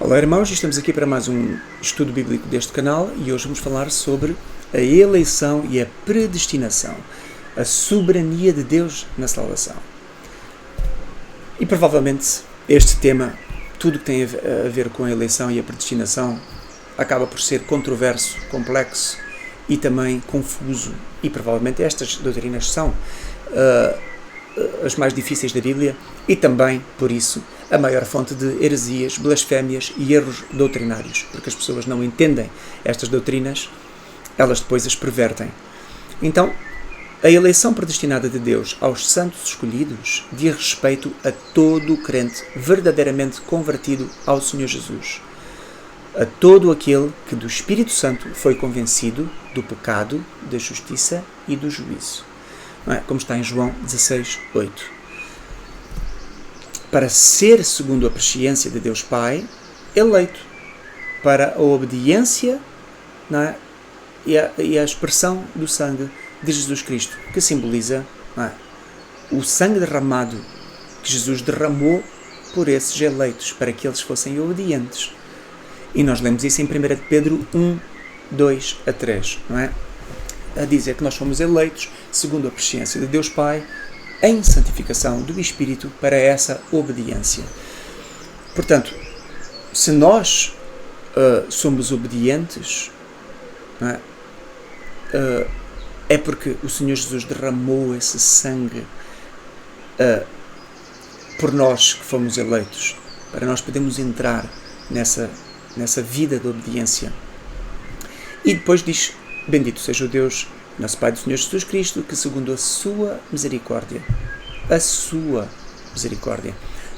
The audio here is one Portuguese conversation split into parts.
Olá irmãos, estamos aqui para mais um estudo bíblico deste canal e hoje vamos falar sobre a eleição e a predestinação, a soberania de Deus na salvação. E provavelmente este tema, tudo que tem a ver com a eleição e a predestinação, acaba por ser controverso, complexo e também confuso. E provavelmente estas doutrinas são as mais difíceis da Bíblia e também, por isso, a maior fonte de heresias, blasfémias e erros doutrinários, porque as pessoas não entendem estas doutrinas, elas depois as pervertem. Então, a eleição predestinada de Deus aos santos escolhidos diz respeito a todo o crente verdadeiramente convertido ao Senhor Jesus, a todo aquele que do Espírito Santo foi convencido do pecado, da justiça e do juízo. Não é? Como está em João 16:8. Para ser, segundo a presciência de Deus Pai, eleito para a obediência, não é? e a expressão do sangue de Jesus Cristo, que simboliza, não é? o sangue derramado que Jesus derramou por esses eleitos, para que eles fossem obedientes. E nós lemos isso em 1 Pedro 1:2-3, não é? A dizer que nós fomos eleitos, segundo a presciência de Deus Pai, em santificação do Espírito para essa obediência. Portanto, se nós somos obedientes, não é? É porque o Senhor Jesus derramou esse sangue por nós que fomos eleitos, para nós podermos entrar nessa vida de obediência. E depois diz: bendito seja o Deus, nosso Pai do Senhor Jesus Cristo, que segundo a sua misericórdia,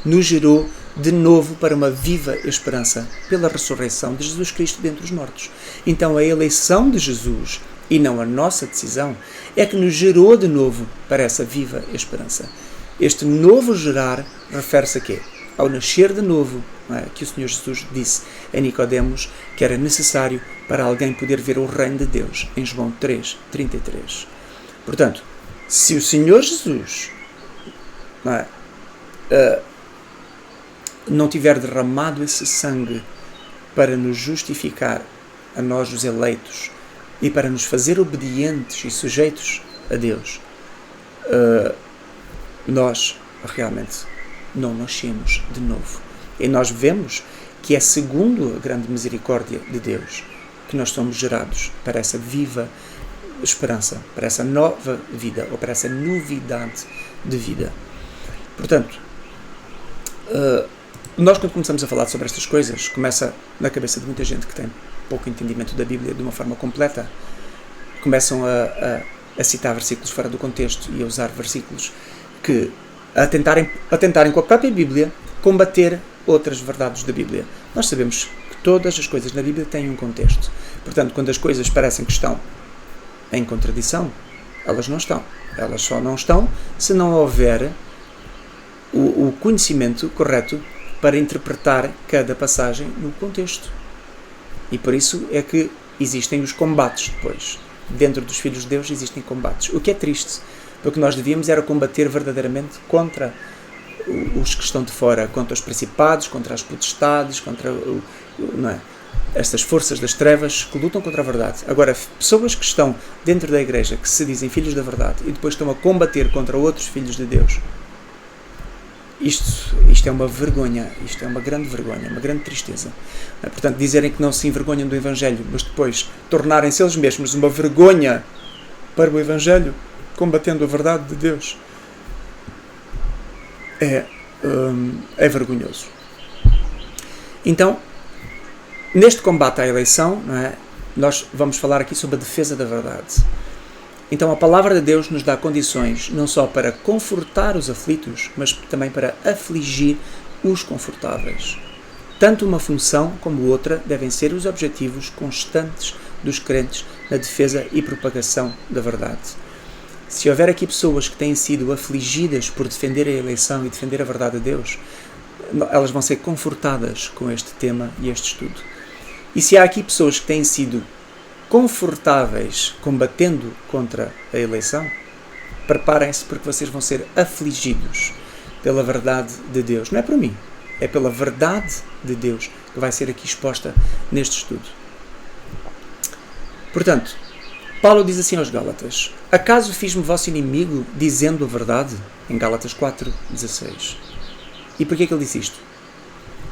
nos gerou de novo para uma viva esperança pela ressurreição de Jesus Cristo dentre os mortos. Então a eleição de Jesus, e não a nossa decisão, é que nos gerou de novo para essa viva esperança. Este novo gerar refere-se a quê? Ao nascer de novo, não é? Que o Senhor Jesus disse a Nicodemos que era necessário para alguém poder ver o reino de Deus, em João 3:33. Portanto, se o Senhor Jesus não tiver derramado esse sangue para nos justificar, a nós os eleitos, e para nos fazer obedientes e sujeitos a Deus, nós realmente não nascemos de novo. E nós vemos que é segundo a grande misericórdia de Deus que nós somos gerados para essa viva esperança, para essa nova vida, ou para essa novidade de vida. Portanto, nós quando começamos a falar sobre estas coisas, começa na cabeça de muita gente que tem pouco entendimento da Bíblia de uma forma completa, começam a citar versículos fora do contexto e a usar versículos que a tentarem com a própria Bíblia combater outras verdades da Bíblia. Nós sabemos que todas as coisas na Bíblia têm um contexto. Portanto, quando as coisas parecem que estão em contradição, elas não estão. Elas só não estão se não houver o conhecimento correto para interpretar cada passagem no contexto. E por isso é que existem os combates depois. Dentro dos filhos de Deus existem combates. O que é triste, porque nós devíamos era combater verdadeiramente contra os que estão de fora, contra os principados, contra as potestades, contra estas forças das trevas que lutam contra a verdade. Agora, pessoas que estão dentro da igreja, que se dizem filhos da verdade, e depois estão a combater contra outros filhos de Deus, isto é uma vergonha, isto é uma grande vergonha, uma grande tristeza. Portanto, dizerem que não se envergonham do Evangelho, mas depois tornarem-se eles mesmos uma vergonha para o Evangelho, combatendo a verdade de Deus, é vergonhoso. Então, neste combate à eleição, não é, nós vamos falar aqui sobre a defesa da verdade. Então, a palavra de Deus nos dá condições não só para confortar os aflitos, mas também para afligir os confortáveis. Tanto uma função como outra devem ser os objetivos constantes dos crentes na defesa e propagação da verdade. Se houver aqui pessoas que têm sido afligidas por defender a eleição e defender a verdade de Deus, elas vão ser confortadas com este tema e este estudo. E se há aqui pessoas que têm sido confortáveis combatendo contra a eleição, preparem-se porque vocês vão ser afligidos pela verdade de Deus. Não é por mim, é pela verdade de Deus que vai ser aqui exposta neste estudo. Portanto, Paulo diz assim aos Gálatas: acaso fiz-me vosso inimigo dizendo a verdade? Em Gálatas 4:16. E porquê que ele disse isto?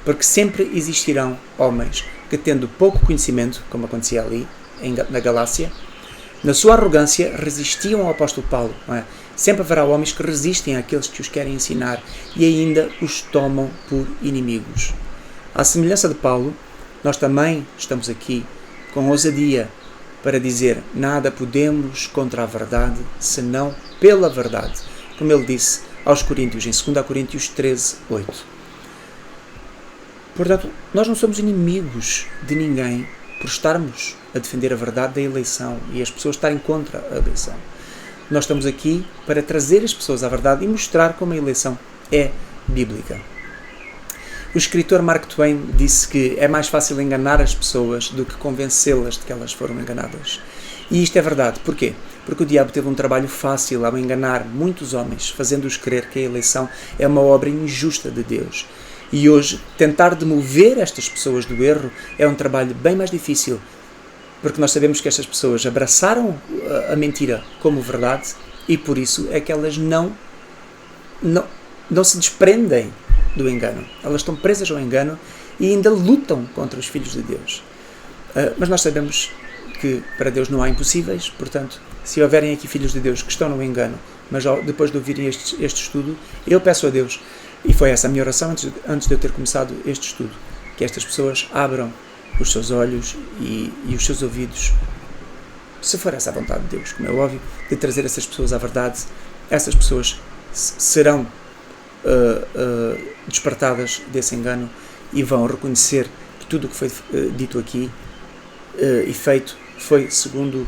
Porque sempre existirão homens que, tendo pouco conhecimento, como acontecia ali na Galácia, na sua arrogância resistiam ao apóstolo Paulo. Não é? Sempre haverá homens que resistem àqueles que os querem ensinar e ainda os tomam por inimigos. À semelhança de Paulo, nós também estamos aqui com ousadia para dizer: nada podemos contra a verdade, senão pela verdade. Como ele disse aos Coríntios, em 2 Coríntios 13:8. Portanto, nós não somos inimigos de ninguém por estarmos a defender a verdade da eleição e as pessoas estarem contra a eleição. Nós estamos aqui para trazer as pessoas à verdade e mostrar como a eleição é bíblica. O escritor Mark Twain disse que é mais fácil enganar as pessoas do que convencê-las de que elas foram enganadas. E isto é verdade. Porquê? Porque o diabo teve um trabalho fácil ao enganar muitos homens, fazendo-os crer que a eleição é uma obra injusta de Deus. E hoje, tentar demover estas pessoas do erro é um trabalho bem mais difícil, porque nós sabemos que estas pessoas abraçaram a mentira como verdade e por isso é que elas não se desprendem do engano. Elas estão presas ao engano e ainda lutam contra os filhos de Deus. Mas nós sabemos que para Deus não há impossíveis, portanto, se houverem aqui filhos de Deus que estão no engano, mas depois de ouvirem este estudo, eu peço a Deus, e foi essa a minha oração antes de eu ter começado este estudo, que estas pessoas abram os seus olhos e os seus ouvidos, se for essa a vontade de Deus, como é óbvio, de trazer essas pessoas à verdade. Essas pessoas serão despertadas desse engano e vão reconhecer que tudo o que foi dito aqui e feito foi segundo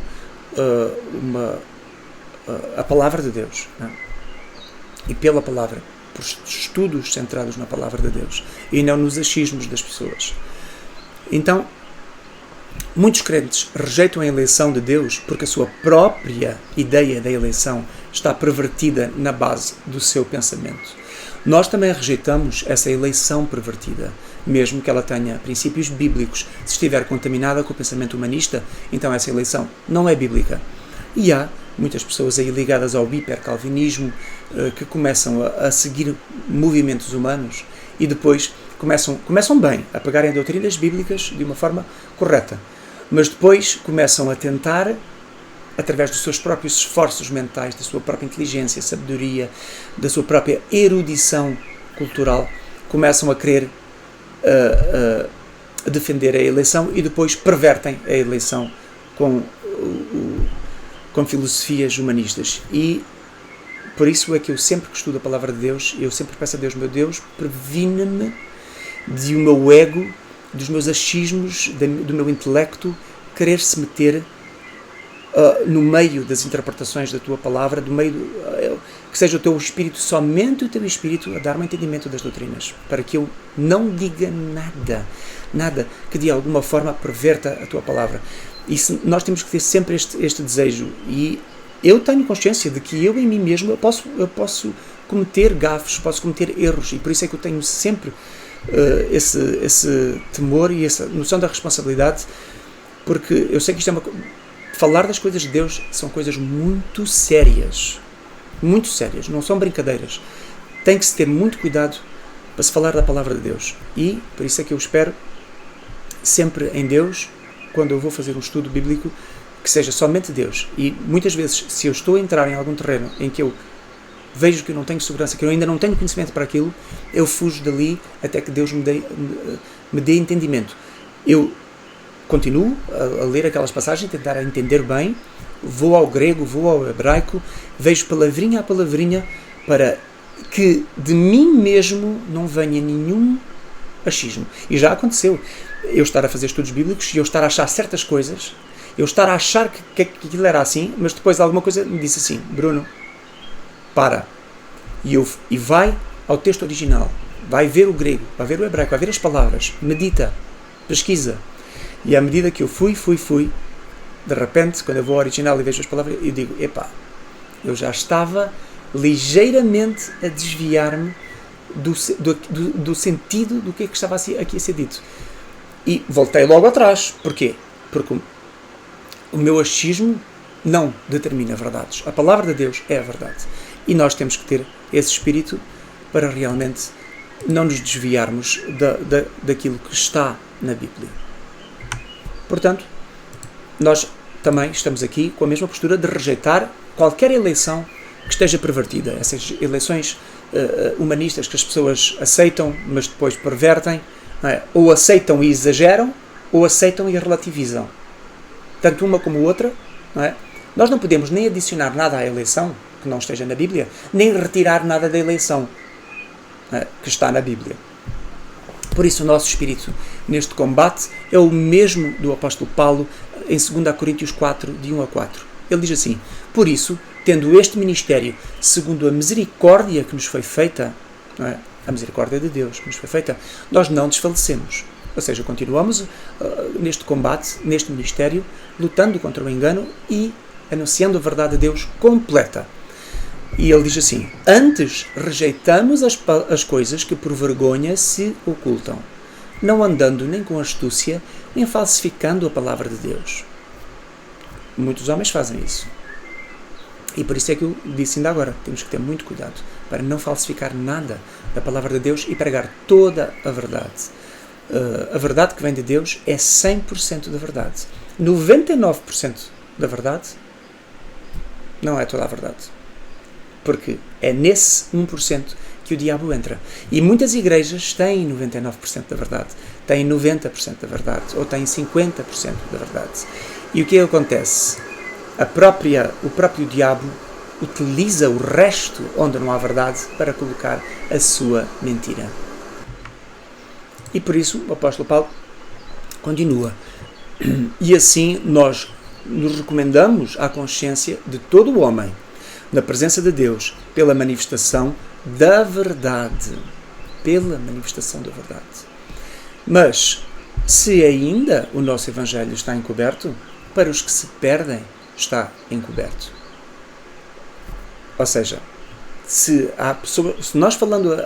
a palavra de Deus, não é? E pela palavra, por estudos centrados na palavra de Deus e não nos achismos das pessoas. Então, muitos crentes rejeitam a eleição de Deus porque a sua própria ideia da eleição está pervertida na base do seu pensamento. Nós também rejeitamos essa eleição pervertida, mesmo que ela tenha princípios bíblicos. Se estiver contaminada com o pensamento humanista, então essa eleição não é bíblica. E há muitas pessoas aí ligadas ao hipercalvinismo que começam a seguir movimentos humanos e depois começam bem a pegarem doutrinas bíblicas de uma forma correta, mas depois começam a tentar, através dos seus próprios esforços mentais, da sua própria inteligência, sabedoria, da sua própria erudição cultural, começam a querer defender a eleição e depois pervertem a eleição com filosofias humanistas. E por isso é que eu sempre que estudo a palavra de Deus, eu sempre peço a Deus: meu Deus, previne-me de o meu ego, dos meus achismos, do meu intelecto, querer se meter no meio das interpretações da tua palavra, que seja o teu Espírito, somente o teu Espírito, a dar-me entendimento das doutrinas, para que eu não diga nada que de alguma forma perverta a tua palavra. E nós temos que ter sempre este desejo, e eu tenho consciência de que eu em mim mesmo eu posso cometer gafes, posso cometer erros, e por isso é que eu tenho sempre esse temor e essa noção da responsabilidade, porque eu sei que isto falar das coisas de Deus são coisas muito sérias, não são brincadeiras. Tem que se ter muito cuidado para se falar da palavra de Deus, e por isso é que eu espero sempre em Deus, quando eu vou fazer um estudo bíblico, que seja somente Deus. E muitas vezes, se eu estou a entrar em algum terreno em que eu vejo que eu não tenho segurança, que eu ainda não tenho conhecimento para aquilo, eu fujo dali até que Deus me dê entendimento. Eu continuo a ler aquelas passagens, tentar entender bem, vou ao grego, vou ao hebraico, vejo palavrinha a palavrinha, para que de mim mesmo não venha nenhum achismo. E já aconteceu eu estar a fazer estudos bíblicos e eu estar a achar certas coisas, eu estar a achar que aquilo era assim, mas depois alguma coisa me disse assim: Bruno, para. E vai ao texto original, vai ver o grego, vai ver o hebraico, vai ver as palavras, medita, pesquisa. E à medida que eu fui, de repente, quando eu vou ao original e vejo as palavras, eu digo: epá, eu já estava ligeiramente a desviar-me do sentido do que é que estava aqui a ser dito. E voltei logo atrás. Porquê? Porque o meu achismo não determina verdades. A palavra de Deus é a verdade. E nós temos que ter esse espírito para realmente não nos desviarmos daquilo que está na Bíblia. Portanto, nós também estamos aqui com a mesma postura de rejeitar qualquer eleição que esteja pervertida. Essas eleições humanistas que as pessoas aceitam, mas depois pervertem, não é? Ou aceitam e exageram, ou aceitam e relativizam. Tanto uma como outra, não é? Nós não podemos nem adicionar nada à eleição que não esteja na Bíblia, nem retirar nada da eleição que está na Bíblia. Por isso o nosso espírito neste combate é o mesmo do apóstolo Paulo em 2 Coríntios 4, de 1 a 4. Ele diz assim: por isso, tendo este ministério, segundo a misericórdia que nos foi feita, não é? A misericórdia de Deus que nos foi feita, nós não desfalecemos. Ou seja, continuamos neste combate, neste ministério, lutando contra o engano e anunciando a verdade de Deus completa. E ele diz assim: antes rejeitamos as coisas que por vergonha se ocultam, não andando nem com astúcia, nem falsificando a palavra de Deus. Muitos homens fazem isso. E por isso é que eu disse ainda agora, temos que ter muito cuidado para não falsificar nada da palavra de Deus e pregar toda a verdade. A verdade que vem de Deus é 100% da verdade. 99% da verdade não é toda a verdade. Porque é nesse 1% que o diabo entra. E muitas igrejas têm 99% da verdade, têm 90% da verdade, ou têm 50% da verdade. E o que acontece? O próprio diabo utiliza o resto onde não há verdade para colocar a sua mentira. E por isso o apóstolo Paulo continua. E assim nós nos recomendamos à consciência de todo o homem, na presença de Deus, pela manifestação da verdade. Pela manifestação da verdade. Mas, se ainda o nosso Evangelho está encoberto, para os que se perdem, está encoberto. Ou seja, se nós falando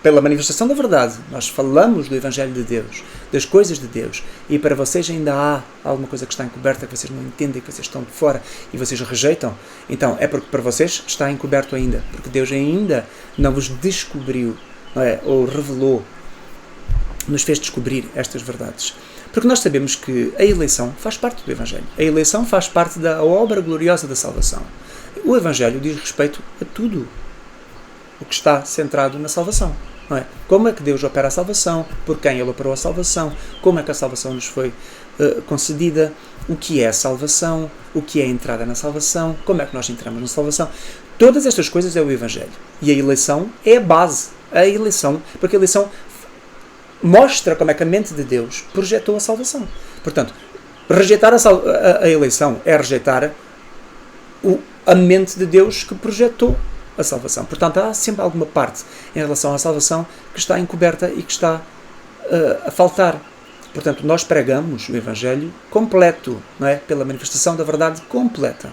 pela manifestação da verdade, nós falamos do Evangelho de Deus, das coisas de Deus, e para vocês ainda há alguma coisa que está encoberta, que vocês não entendem, que vocês estão de fora e vocês rejeitam, então é porque para vocês está encoberto ainda, porque Deus ainda não vos descobriu, não é? Ou revelou, nos fez descobrir estas verdades. Porque nós sabemos que a eleição faz parte do Evangelho. A eleição faz parte da obra gloriosa da salvação. O Evangelho diz respeito a tudo o que está centrado na salvação. Não é? Como é que Deus opera a salvação, por quem Ele operou a salvação, como é que a salvação nos foi concedida, o que é a salvação, o que é a entrada na salvação, como é que nós entramos na salvação. Todas estas coisas é o Evangelho. E a eleição é a base. A eleição, porque a eleição mostra como é que a mente de Deus projetou a salvação. Portanto, rejeitar a eleição é rejeitar a mente de Deus que projetou a salvação. Portanto, há sempre alguma parte em relação à salvação que está encoberta e que está a faltar. Portanto, nós pregamos o Evangelho completo, não é? Pela manifestação da verdade completa.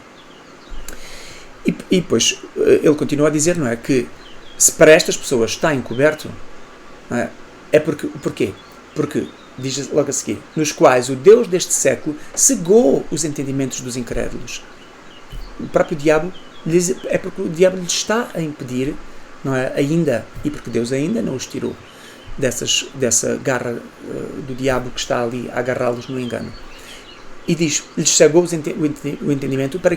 E depois ele continua a dizer, não é, que se para estas pessoas está encoberto, não é? Porquê? Porque, diz logo a seguir, nos quais o Deus deste século cegou os entendimentos dos incrédulos. O próprio diabo é porque o diabo lhes está a impedir, não é, ainda, e porque Deus ainda não os tirou dessa garra do diabo que está ali a agarrá-los no engano. E diz, lhes cegou o entendimento para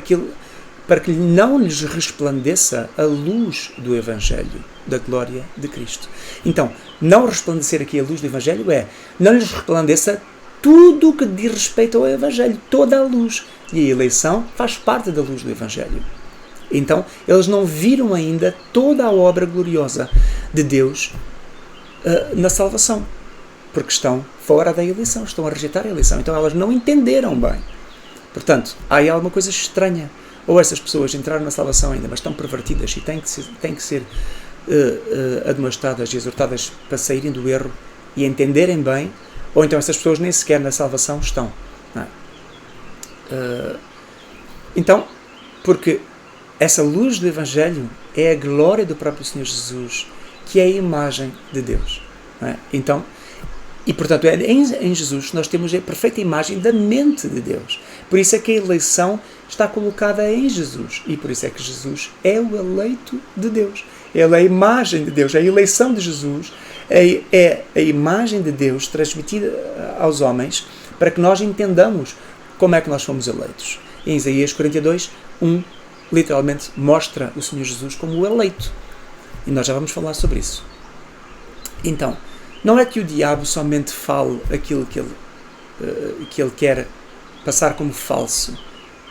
que não lhes resplandeça a luz do Evangelho, da glória de Cristo. Então, não resplandecer aqui a luz do Evangelho não lhes resplandeça tudo o que diz respeito ao Evangelho, toda a luz. E a eleição faz parte da luz do Evangelho. Então, eles não viram ainda toda a obra gloriosa de Deus na salvação, porque estão fora da eleição, estão a rejeitar a eleição. Então, elas não entenderam bem. Portanto, há aí alguma coisa estranha. Ou essas pessoas entraram na salvação ainda, mas estão pervertidas e têm que ser admoestadas e exortadas para saírem do erro e entenderem bem, ou então essas pessoas nem sequer na salvação estão. Não é? Então, porque essa luz do Evangelho é a glória do próprio Senhor Jesus, que é a imagem de Deus. Não é? Então, e portanto, em Jesus nós temos a perfeita imagem da mente de Deus. Por isso é que a eleição está colocada em Jesus. E por isso é que Jesus é o eleito de Deus. Ele é a imagem de Deus. A eleição de Jesus é a imagem de Deus transmitida aos homens para que nós entendamos como é que nós fomos eleitos. Em Isaías 42, literalmente mostra o Senhor Jesus como o eleito. E nós já vamos falar sobre isso. Então, não é que o diabo somente fale aquilo que ele quer passar como falso.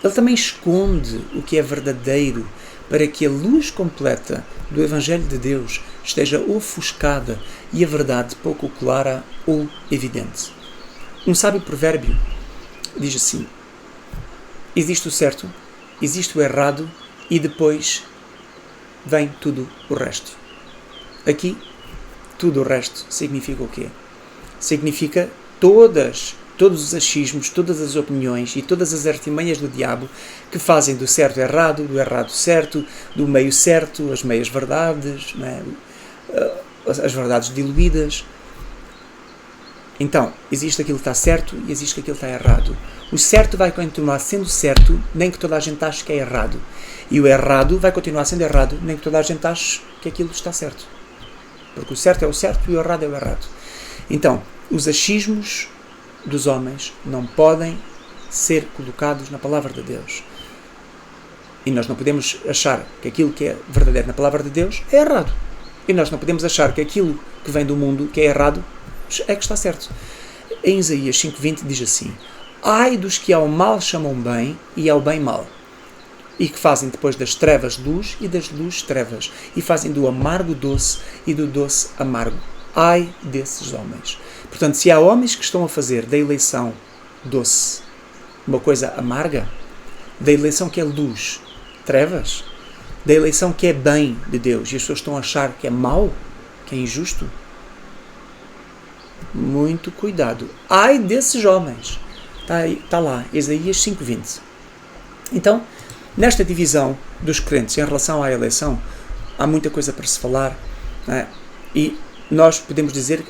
Ele também esconde o que é verdadeiro para que a luz completa do Evangelho de Deus esteja ofuscada e a verdade pouco clara ou evidente. Um sábio provérbio diz assim: existe o certo, existe o errado e depois vem tudo o resto. Aqui, tudo o resto significa o quê? Significa todos os achismos, todas as opiniões e todas as artimanhas do diabo que fazem do certo errado, do errado certo, do meio certo, as meias verdades, não é? As verdades diluídas. Então, existe aquilo que está certo e existe aquilo que está errado. O certo vai continuar sendo certo, nem que toda a gente ache que é errado. E o errado vai continuar sendo errado, nem que toda a gente ache que aquilo está certo. Porque o certo é o certo e o errado é o errado. Então, os achismos dos homens não podem ser colocados na palavra de Deus. E nós não podemos achar que aquilo que é verdadeiro na palavra de Deus é errado. E nós não podemos achar que aquilo que vem do mundo, que é errado, é que está certo. Em Isaías 5:20 diz assim: ai dos que ao mal chamam bem e ao bem mal, e que fazem depois das trevas luz e das luzes trevas, e fazem do amargo doce e do doce amargo. Ai desses homens. Portanto, se há homens que estão a fazer da eleição doce uma coisa amarga, da eleição que é luz, trevas, da eleição que é bem de Deus, e as pessoas estão a achar que é mau, que é injusto, muito cuidado. Ai desses homens. Está lá, Isaías 5:20. Então, nesta divisão dos crentes em relação à eleição, há muita coisa para se falar, não é? E nós podemos dizer,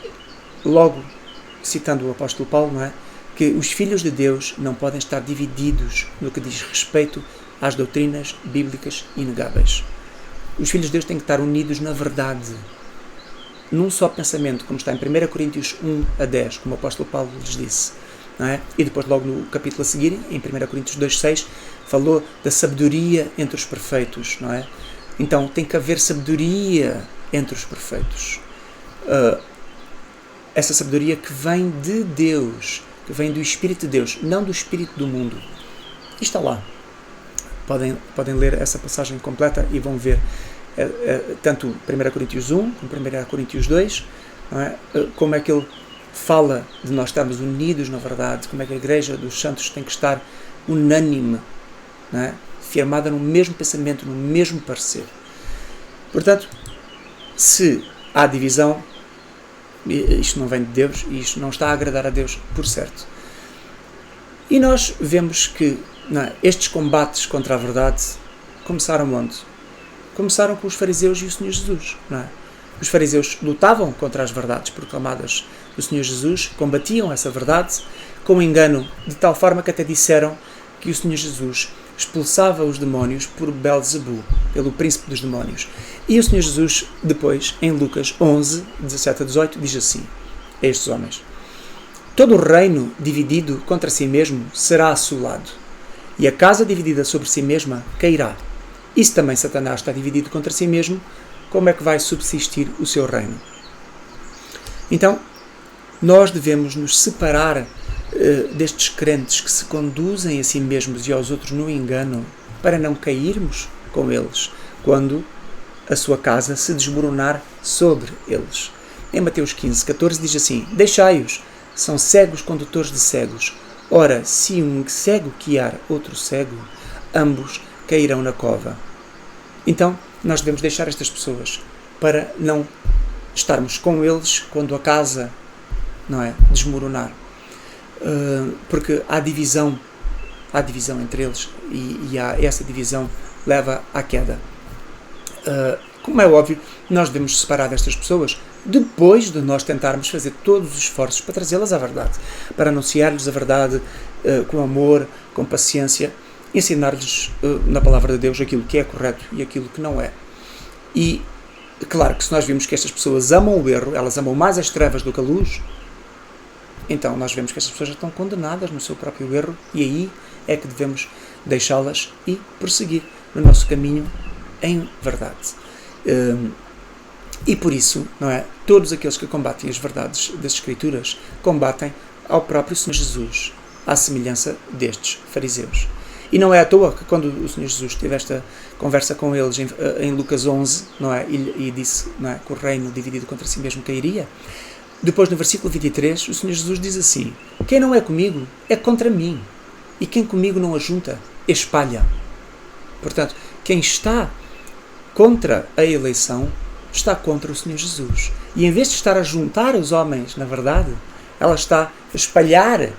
logo citando o apóstolo Paulo, não é? Que os filhos de Deus não podem estar divididos no que diz respeito às doutrinas bíblicas inegáveis. Os filhos de Deus têm que estar unidos na verdade, num só pensamento, como está em 1 Coríntios 1-10, como o apóstolo Paulo lhes disse. Não é? E depois, logo no capítulo a seguir, em 1 Coríntios 2:6, falou da sabedoria entre os perfeitos. Não é? Então, tem que haver sabedoria entre os perfeitos. Essa sabedoria que vem de Deus, que vem do Espírito de Deus, não do Espírito do mundo. E está lá. Podem ler essa passagem completa e vão ver tanto 1 Coríntios 1 como 1 Coríntios 2, não é? Como é que ele fala de nós estarmos unidos na verdade, como é que a Igreja dos Santos tem que estar unânime, não é? Firmada no mesmo pensamento, no mesmo parecer. Portanto, se há divisão, isto não vem de Deus e isto não está a agradar a Deus, por certo. E nós vemos que estes combates contra a verdade começaram onde? Começaram com os fariseus e o Senhor Jesus. Não é? Os fariseus lutavam contra as verdades proclamadas do Senhor Jesus, combatiam essa verdade com engano, de tal forma que até disseram que o Senhor Jesus expulsava os demónios por Belzebu, pelo príncipe dos demónios. E o Senhor Jesus, depois, em Lucas 11:17-18, diz assim a estes homens: todo o reino dividido contra si mesmo será assolado, e a casa dividida sobre si mesma cairá. E se também Satanás está dividido contra si mesmo, como é que vai subsistir o seu reino? Então, nós devemos nos separar destes crentes que se conduzem a si mesmos e aos outros no engano, para não cairmos com eles, quando a sua casa se desmoronar sobre eles. Em Mateus 15:14 diz assim: deixai-os, são cegos condutores de cegos. Ora, se um cego guiar outro cego, ambos cairão na cova. Então, nós devemos deixar estas pessoas para não estarmos com eles quando a casa, não é, desmoronar. Porque há divisão entre eles e essa divisão leva à queda. Como é óbvio, nós devemos separar destas pessoas depois de nós tentarmos fazer todos os esforços para trazê-las à verdade, para anunciar-lhes a verdade com amor, com paciência, ensinar-lhes na palavra de Deus aquilo que é correto e aquilo que não é. E, claro que se nós vimos que estas pessoas amam o erro, elas amam mais as trevas do que a luz, então nós vemos que estas pessoas já estão condenadas no seu próprio erro, e aí é que devemos deixá-las e prosseguir no nosso caminho em verdade. E por isso, não é? Todos aqueles que combatem as verdades das Escrituras combatem ao próprio Senhor Jesus, à semelhança destes fariseus. E não é à toa que quando o Senhor Jesus teve esta conversa com eles em Lucas 11, não é? E disse, não é? Que o reino dividido contra si mesmo cairia, depois no versículo 23 o Senhor Jesus diz assim: quem não é comigo é contra mim, e quem comigo não ajunta espalha. Portanto, quem está contra a eleição está contra o Senhor Jesus. E em vez de estar a juntar os homens, na verdade, ela está a espalhar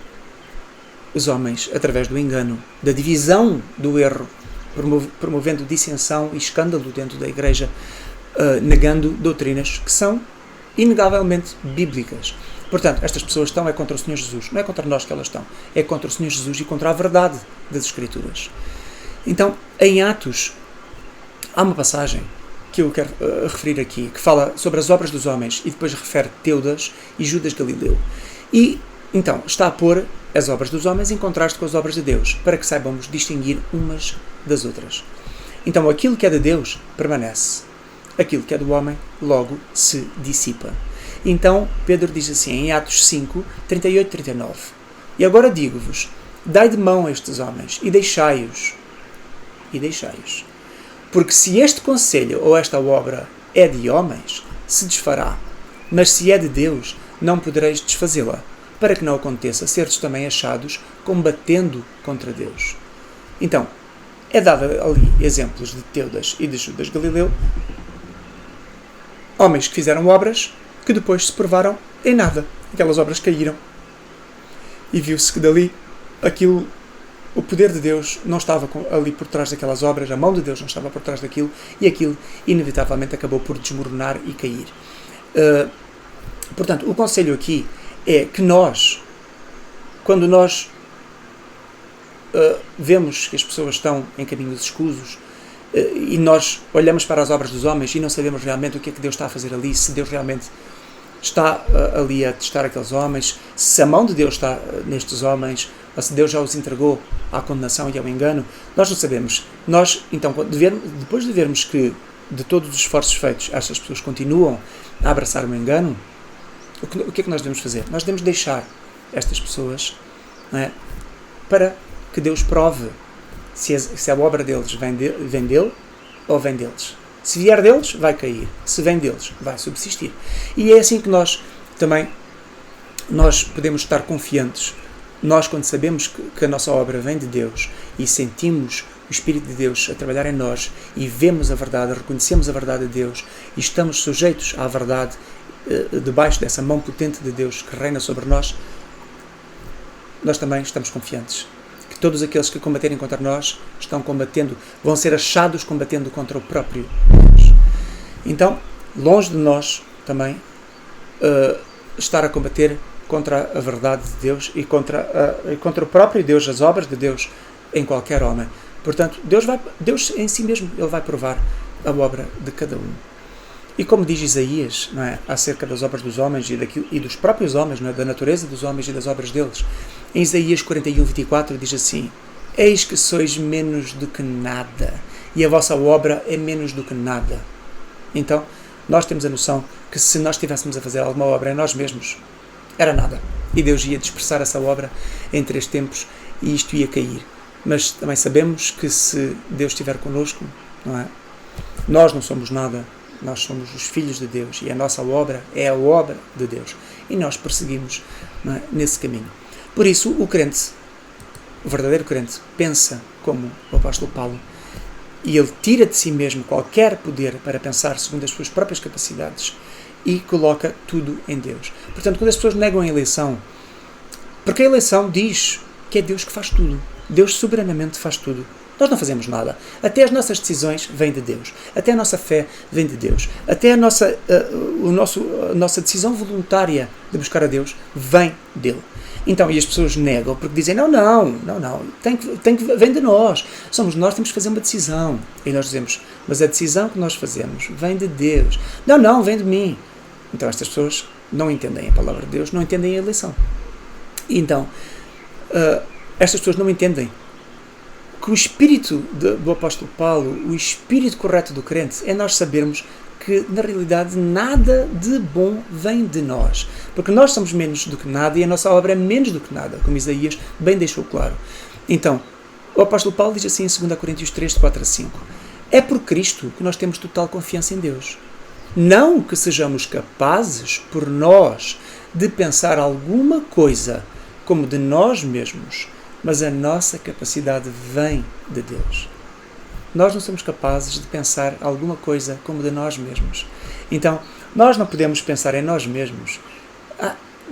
os homens através do engano, da divisão do erro, promovendo dissensão e escândalo dentro da igreja, negando doutrinas que são inegavelmente bíblicas. Portanto, estas pessoas estão contra o Senhor Jesus. Não é contra nós que elas estão, é contra o Senhor Jesus e contra a verdade das Escrituras. Então, em Atos, há uma passagem que eu quero referir aqui, que fala sobre as obras dos homens e depois refere Teudas e Judas Galileu. E, então, está a pôr as obras dos homens em contraste com as obras de Deus, para que saibamos distinguir umas das outras. Então, aquilo que é de Deus permanece. Aquilo que é do homem, logo se dissipa. Então, Pedro diz assim, em Atos 5, 38 e 39. E agora digo-vos, dai de mão a estes homens, e deixai-os. E deixai-os. Porque se este conselho ou esta obra é de homens, se desfará. Mas se é de Deus, não podereis desfazê-la, para que não aconteça seres também achados combatendo contra Deus. Então, é dado ali exemplos de Teudas e de Judas Galileu, homens que fizeram obras que depois se provaram em nada. Aquelas obras caíram. E viu-se que dali o poder de Deus não estava ali por trás daquelas obras, a mão de Deus não estava por trás daquilo, e aquilo inevitavelmente acabou por desmoronar e cair. Portanto, o conselho aqui é que nós, quando nós vemos que as pessoas estão em caminhos escusos, e nós olhamos para as obras dos homens e não sabemos realmente o que é que Deus está a fazer ali, se Deus realmente está ali a testar aqueles homens, se a mão de Deus está nestes homens, ou se Deus já os entregou à condenação e ao engano, nós não sabemos. Nós, então, depois de vermos que de todos os esforços feitos, estas pessoas continuam a abraçar o engano, o que é que nós devemos fazer? Nós devemos deixar estas pessoas, não é, para que Deus prove se a obra deles vem dele ou vem deles. Se vier deles, vai cair. Se vem deles, vai subsistir. E é assim que nós podemos estar confiantes. Nós, quando sabemos que a nossa obra vem de Deus e sentimos o Espírito de Deus a trabalhar em nós e vemos a verdade, reconhecemos a verdade de Deus e estamos sujeitos à verdade debaixo dessa mão potente de Deus que reina sobre nós, nós também estamos confiantes que todos aqueles que combaterem contra nós vão ser achados combatendo contra o próprio Deus. Então, longe de nós também estar a combater contra a verdade de Deus e contra o próprio Deus, as obras de Deus em qualquer homem. Portanto, Deus em si mesmo, Ele vai provar a obra de cada um. E como diz Isaías, não é, acerca das obras dos homens e dos próprios homens, não é, da natureza dos homens e das obras deles, em Isaías 41, 24 diz assim: eis que sois menos do que nada, e a vossa obra é menos do que nada. Então, nós temos a noção que se nós estivéssemos a fazer alguma obra em nós mesmos, era nada. E Deus ia dispersar essa obra em 3 tempos e isto ia cair. Mas também sabemos que se Deus estiver connosco, não é? Nós não somos nada, nós somos os filhos de Deus e a nossa obra é a obra de Deus. E nós perseguimos, não é, nesse caminho. Por isso, o verdadeiro crente, pensa como o apóstolo Paulo e ele tira de si mesmo qualquer poder para pensar segundo as suas próprias capacidades e coloca tudo em Deus. Portanto, quando as pessoas negam a eleição, porque a eleição diz que é Deus que faz tudo. Deus soberanamente faz tudo. Nós não fazemos nada. Até as nossas decisões vêm de Deus. Até a nossa fé vem de Deus. Até a nossa decisão voluntária de buscar a Deus vem dele. Então, e as pessoas negam porque dizem, não, vem de nós. Somos nós que temos que fazer uma decisão. E nós dizemos, mas a decisão que nós fazemos vem de Deus. Não, vem de mim. Então, estas pessoas não entendem a palavra de Deus, não entendem a eleição. E então, estas pessoas não entendem que o espírito do apóstolo Paulo, o espírito correto do crente, é nós sabermos que, na realidade, nada de bom vem de nós. Porque nós somos menos do que nada e a nossa obra é menos do que nada, como Isaías bem deixou claro. Então, o apóstolo Paulo diz assim em 2 Coríntios 3, 4 a 5. É por Cristo que nós temos total confiança em Deus. Não que sejamos capazes, por nós, de pensar alguma coisa como de nós mesmos, mas a nossa capacidade vem de Deus. Nós não somos capazes de pensar alguma coisa como de nós mesmos. Então, nós não podemos pensar em nós mesmos.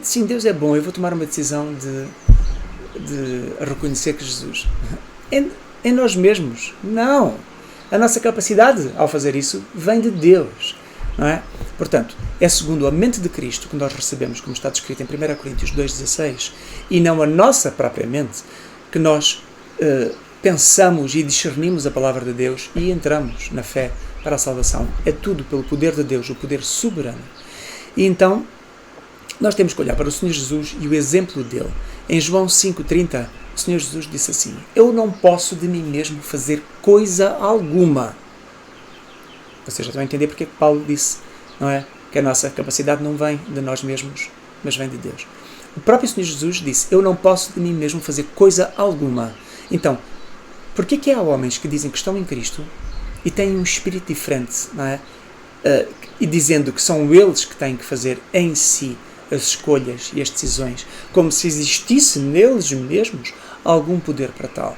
Sim, Deus é bom, eu vou tomar uma decisão de reconhecer que Jesus... Em nós mesmos. Não. A nossa capacidade, ao fazer isso, vem de Deus. Não é? Portanto, é segundo a mente de Cristo que nós recebemos, como está descrito em 1 Coríntios 2,16, e não a nossa própria mente, que nós pensamos e discernimos a palavra de Deus e entramos na fé para a salvação. É tudo pelo poder de Deus, o poder soberano. E então, nós temos que olhar para o Senhor Jesus e o exemplo dele. Em João 5,30, o Senhor Jesus disse assim, eu não posso de mim mesmo fazer coisa alguma. Vocês já estão a entender porque é que Paulo disse, não é? Que a nossa capacidade não vem de nós mesmos, mas vem de Deus. O próprio Senhor Jesus disse, eu não posso de mim mesmo fazer coisa alguma. Então, por que há homens que dizem que estão em Cristo e têm um espírito diferente, não é? E dizendo que são eles que têm que fazer em si as escolhas e as decisões, como se existisse neles mesmos algum poder para tal?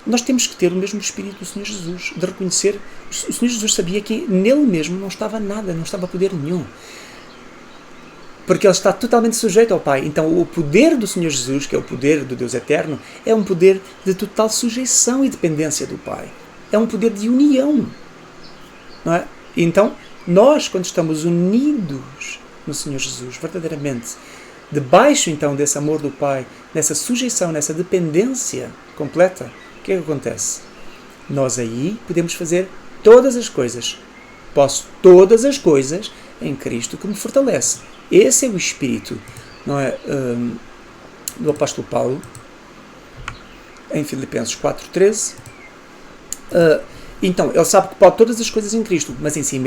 Nós temos que ter o mesmo espírito do Senhor Jesus, de reconhecer, o Senhor Jesus sabia que nele mesmo não estava nada, não estava poder nenhum. Porque ele está totalmente sujeito ao Pai. Então o poder do Senhor Jesus, que é o poder do Deus eterno, é um poder de total sujeição e dependência do Pai. É um poder de união. Não é? Então, nós, quando estamos unidos no Senhor Jesus, verdadeiramente, debaixo então desse amor do Pai, nessa sujeição, nessa dependência completa, o que é que acontece? Nós aí podemos fazer todas as coisas. Posso todas as coisas em Cristo que me fortalece. Esse é o espírito, não é, do apóstolo Paulo, em Filipenses 4,13. Então, ele sabe que pode todas as coisas em Cristo, mas em si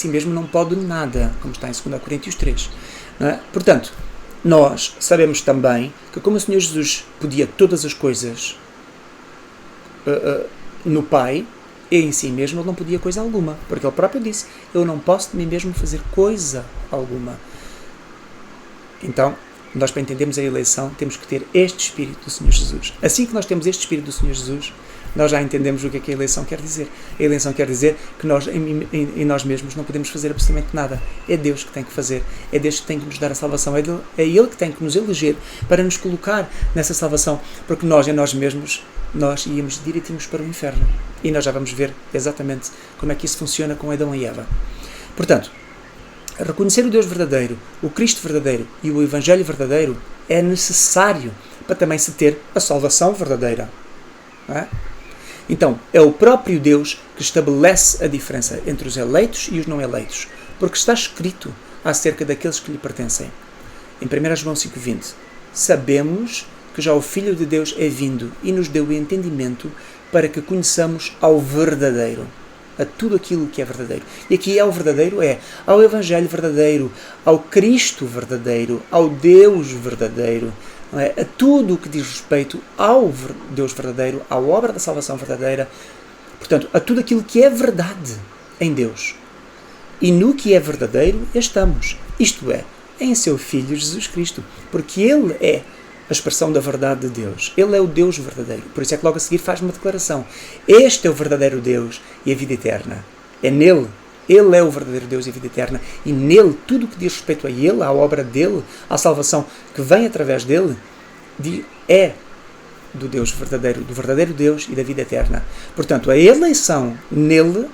mesmo não pode nada, como está em 2 Coríntios 3. Não é? Portanto, nós sabemos também que como o Senhor Jesus podia todas as coisas no Pai, e em si mesmo ele não podia coisa alguma, porque ele próprio disse, eu não posso de mim mesmo fazer coisa alguma. Então, nós para entendermos a eleição temos que ter este Espírito do Senhor Jesus. Assim que nós temos este Espírito do Senhor Jesus, nós já entendemos o que a eleição quer dizer. A eleição quer dizer que nós, em nós mesmos, não podemos fazer absolutamente nada. É Deus que tem que fazer. É Deus que tem que nos dar a salvação. É Ele que tem que nos eleger para nos colocar nessa salvação. Porque nós, em nós mesmos, nós íamos direitinhos para o inferno. E nós já vamos ver exatamente como é que isso funciona com Adão e Eva. Portanto, reconhecer o Deus verdadeiro, o Cristo verdadeiro e o Evangelho verdadeiro é necessário para também se ter a salvação verdadeira. Não é? Então, é o próprio Deus que estabelece a diferença entre os eleitos e os não eleitos, porque está escrito acerca daqueles que lhe pertencem. Em 1 João 5,20, sabemos que já o Filho de Deus é vindo e nos deu o entendimento para que conheçamos ao verdadeiro, a tudo aquilo que é verdadeiro. E aqui ao verdadeiro ao Evangelho verdadeiro, ao Cristo verdadeiro, ao Deus verdadeiro, não é? A tudo o que diz respeito ao Deus verdadeiro, à obra da salvação verdadeira, portanto, a tudo aquilo que é verdade em Deus. E no que é verdadeiro estamos, isto é, em seu Filho Jesus Cristo, porque Ele é a expressão da verdade de Deus. Ele é o Deus verdadeiro. Por isso é que logo a seguir faz uma declaração. Este é o verdadeiro Deus e a vida eterna. É nele. Ele é o verdadeiro Deus e a vida eterna. E nele, tudo o que diz respeito a Ele, à obra dele, à salvação que vem através dele, é do Deus verdadeiro, do verdadeiro Deus e da vida eterna. Portanto, a eleição nele,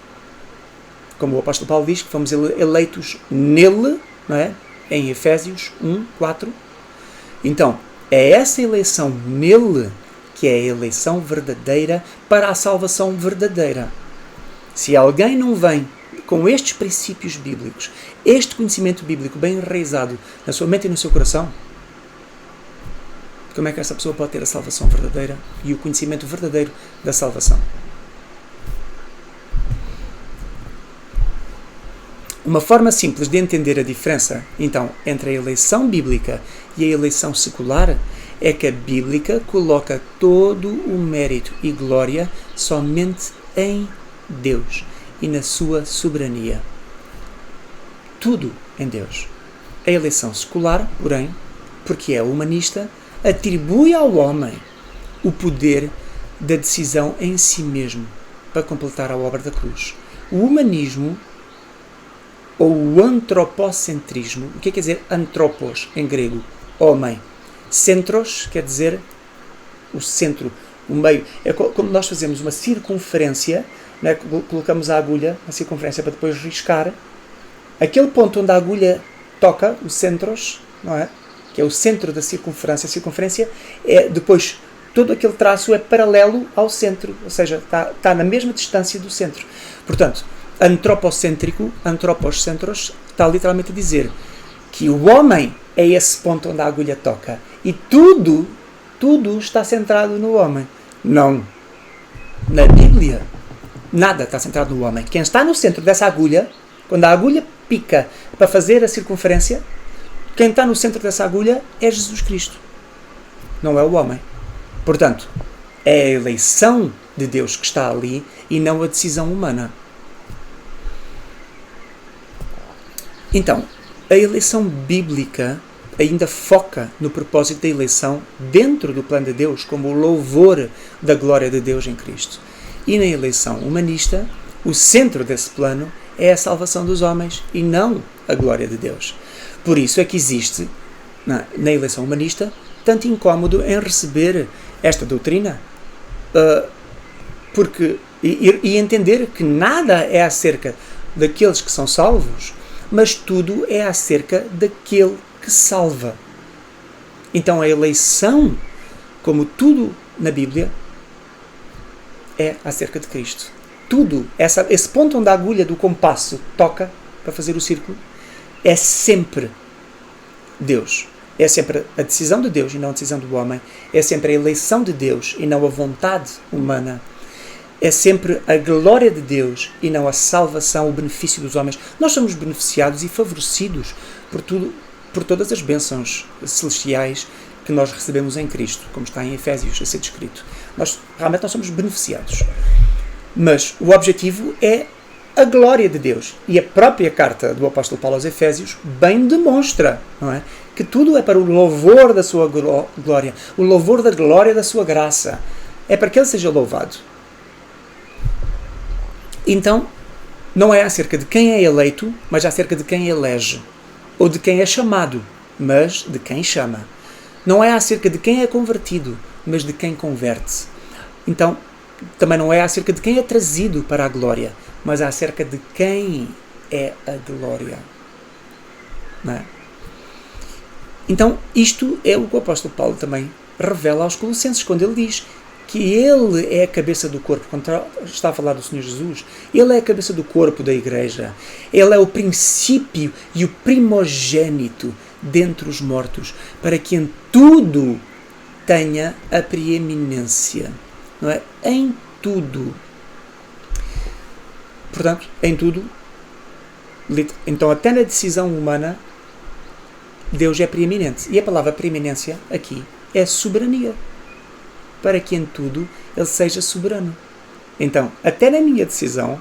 como o apóstolo Paulo diz, que fomos eleitos nele, não é? Em Efésios 1:4. Então, é essa eleição nele que é a eleição verdadeira para a salvação verdadeira. Se alguém não vem com estes princípios bíblicos, este conhecimento bíblico bem enraizado na sua mente e no seu coração, como é que essa pessoa pode ter a salvação verdadeira e o conhecimento verdadeiro da salvação? Uma forma simples de entender a diferença, então, entre a eleição bíblica e a eleição secular é que a bíblica coloca todo o mérito e glória somente em Deus e na sua soberania. Tudo em Deus. A eleição secular, porém, porque é humanista, atribui ao homem o poder da decisão em si mesmo para completar a obra da cruz. O humanismo, ou o antropocentrismo, o que quer dizer antropos em grego? Homem. Centros quer dizer o centro, o meio. É como nós fazemos uma circunferência, né? Colocamos a agulha na circunferência para depois riscar. Aquele ponto onde a agulha toca, o centros, não é? Que é o centro da circunferência. A circunferência é depois, todo aquele traço é paralelo ao centro, ou seja, está na mesma distância do centro. Portanto, antropocêntrico, antropos centros, está literalmente a dizer que o homem é esse ponto onde a agulha toca e tudo está centrado no homem. Não. Na Bíblia, nada está centrado no homem. Quem está no centro dessa agulha, quando a agulha pica para fazer a circunferência, quem está no centro dessa agulha é Jesus Cristo. Não é o homem. Portanto, é a eleição de Deus que está ali e não a decisão humana. Então, a eleição bíblica ainda foca no propósito da eleição dentro do plano de Deus, como o louvor da glória de Deus em Cristo. E na eleição humanista, o centro desse plano é a salvação dos homens e não a glória de Deus. Por isso é que existe, na eleição humanista, tanto incómodo em receber esta doutrina, e entender que nada é acerca daqueles que são salvos, mas tudo é acerca daquele que salva. Então a eleição, como tudo na Bíblia, é acerca de Cristo. Tudo, esse ponto onde a agulha do compasso toca para fazer o círculo, é sempre Deus. É sempre a decisão de Deus e não a decisão do homem. É sempre a eleição de Deus e não a vontade humana. É sempre a glória de Deus e não a salvação, o benefício dos homens. Nós somos beneficiados e favorecidos por todas as bênçãos celestiais que nós recebemos em Cristo, como está em Efésios a ser descrito. Realmente nós somos beneficiados. Mas o objetivo é a glória de Deus. E a própria carta do apóstolo Paulo aos Efésios bem demonstra, não é? Que tudo é para o louvor da sua glória, o louvor da glória da sua graça. É para que ele seja louvado. Então, não é acerca de quem é eleito, mas acerca de quem elege. Ou de quem é chamado, mas de quem chama. Não é acerca de quem é convertido, mas de quem converte. Então, também não é acerca de quem é trazido para a glória, mas é acerca de quem é a glória. Não é? Então, isto é o que o apóstolo Paulo também revela aos Colossenses, quando ele diz que ele é a cabeça do corpo. Quando está a falar do Senhor Jesus, ele é a cabeça do corpo da igreja. Ele é o princípio e o primogênito dentre os mortos, para que em tudo tenha a preeminência. Não é? Em tudo. Portanto, em tudo. Então, até na decisão humana, Deus é preeminente. E a palavra preeminência aqui é soberania. Para que em tudo ele seja soberano. Então, até na minha decisão,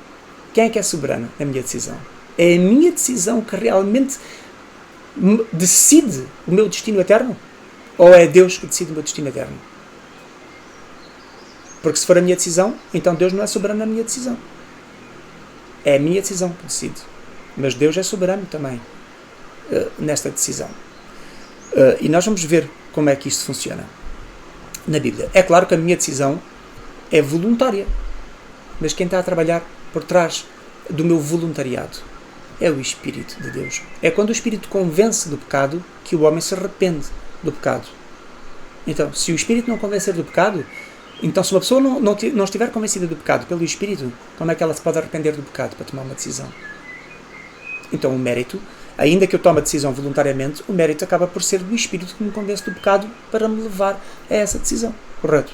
quem é que é soberano na minha decisão? É a minha decisão que realmente decide o meu destino eterno? Ou é Deus que decide o meu destino eterno? Porque se for a minha decisão, então Deus não é soberano na minha decisão. É a minha decisão que decide. Mas Deus é soberano também nesta decisão. E nós vamos ver como é que isto funciona. na Bíblia. É claro que a minha decisão é voluntária, mas quem está a trabalhar por trás do meu voluntariado é o Espírito de Deus. É quando o Espírito convence do pecado que o homem se arrepende do pecado. Então, se o Espírito não convencer do pecado, então se uma pessoa não estiver convencida do pecado pelo Espírito, como é que ela se pode arrepender do pecado para tomar uma decisão? Então o mérito, ainda que eu tome a decisão voluntariamente, o mérito acaba por ser do Espírito que me convence do pecado para me levar a essa decisão, correto?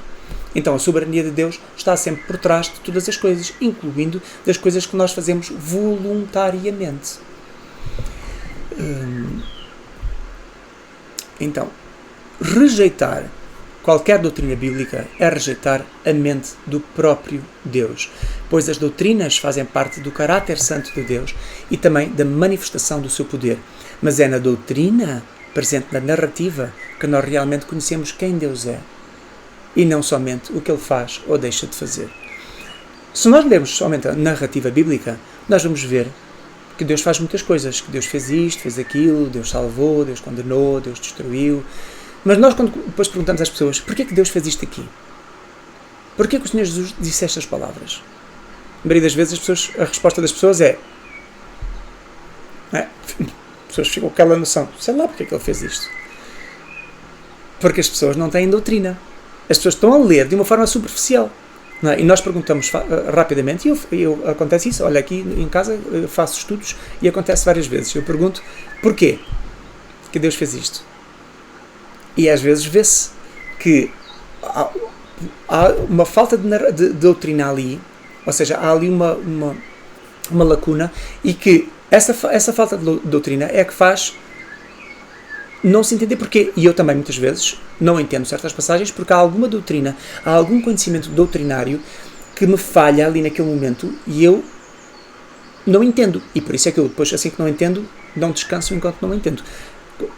Então a soberania de Deus está sempre por trás de todas as coisas, incluindo das coisas que nós fazemos voluntariamente. Então, rejeitar qualquer doutrina bíblica é rejeitar a mente do próprio Deus, pois as doutrinas fazem parte do caráter santo de Deus e também da manifestação do seu poder. Mas é na doutrina, presente na narrativa, que nós realmente conhecemos quem Deus é, e não somente o que Ele faz ou deixa de fazer. Se nós lermos somente a narrativa bíblica, nós vamos ver que Deus faz muitas coisas, que Deus fez isto, fez aquilo, Deus salvou, Deus condenou, Deus destruiu. Mas nós, quando depois perguntamos às pessoas, porquê que Deus fez isto aqui? Porquê que o Senhor Jesus disse estas palavras? A maioria das vezes a resposta das pessoas é as pessoas ficam com aquela noção, sei lá porque é que Ele fez isto. Porque as pessoas não têm doutrina. As pessoas estão a ler de uma forma superficial. Não é? E nós perguntamos rapidamente, e acontece isso, olha, aqui em casa eu faço estudos e acontece várias vezes. Eu pergunto, porquê que Deus fez isto? E às vezes vê-se que há uma falta de doutrina ali, ou seja, há ali uma lacuna, e que essa falta de doutrina é que faz não se entender porquê. E eu também, muitas vezes, não entendo certas passagens porque há alguma doutrina, há algum conhecimento doutrinário que me falha ali naquele momento e eu não entendo. E por isso é que eu depois, assim que não entendo, não descanso enquanto não entendo.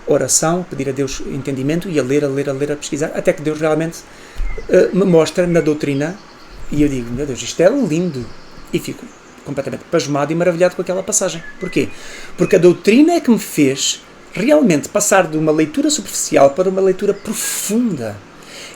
Oração, pedir a Deus entendimento e a ler, a pesquisar, até que Deus realmente me mostra na doutrina e eu digo, meu Deus, isto é lindo. E fico completamente pasmado e maravilhado com aquela passagem. Porquê? Porque a doutrina é que me fez realmente passar de uma leitura superficial para uma leitura profunda.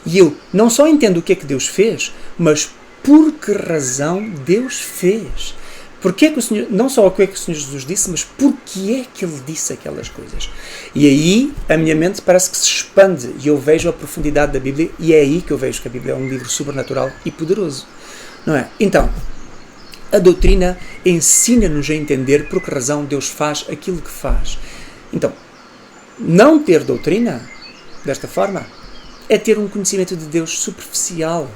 E eu não só entendo o que é que Deus fez, mas por que razão Deus fez. Porque é que o Senhor, não só o que é que o Senhor Jesus disse, mas porque é que Ele disse aquelas coisas. E aí a minha mente parece que se expande e eu vejo a profundidade da Bíblia e é aí que eu vejo que a Bíblia é um livro sobrenatural e poderoso. Não é? Então, a doutrina ensina-nos a entender por que razão Deus faz aquilo que faz. Então, não ter doutrina, desta forma, é ter um conhecimento de Deus superficial,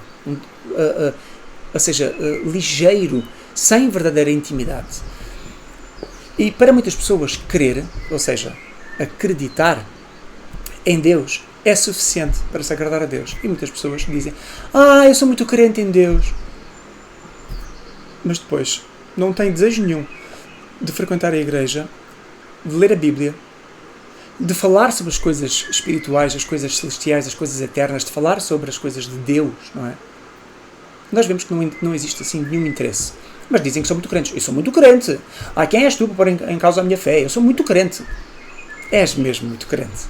ou seja, ligeiro, sem verdadeira intimidade. E para muitas pessoas, crer, ou seja, acreditar em Deus, é suficiente para se agradar a Deus. E muitas pessoas dizem, eu sou muito crente em Deus. Mas depois não têm desejo nenhum de frequentar a igreja, de ler a Bíblia, de falar sobre as coisas espirituais, as coisas celestiais, as coisas eternas, de falar sobre as coisas de Deus, não é? Nós vemos que não existe assim nenhum interesse. Mas dizem que são muito crentes. Eu sou muito crente. Quem és tu para pôr em causa a minha fé? Eu sou muito crente. És mesmo muito crente.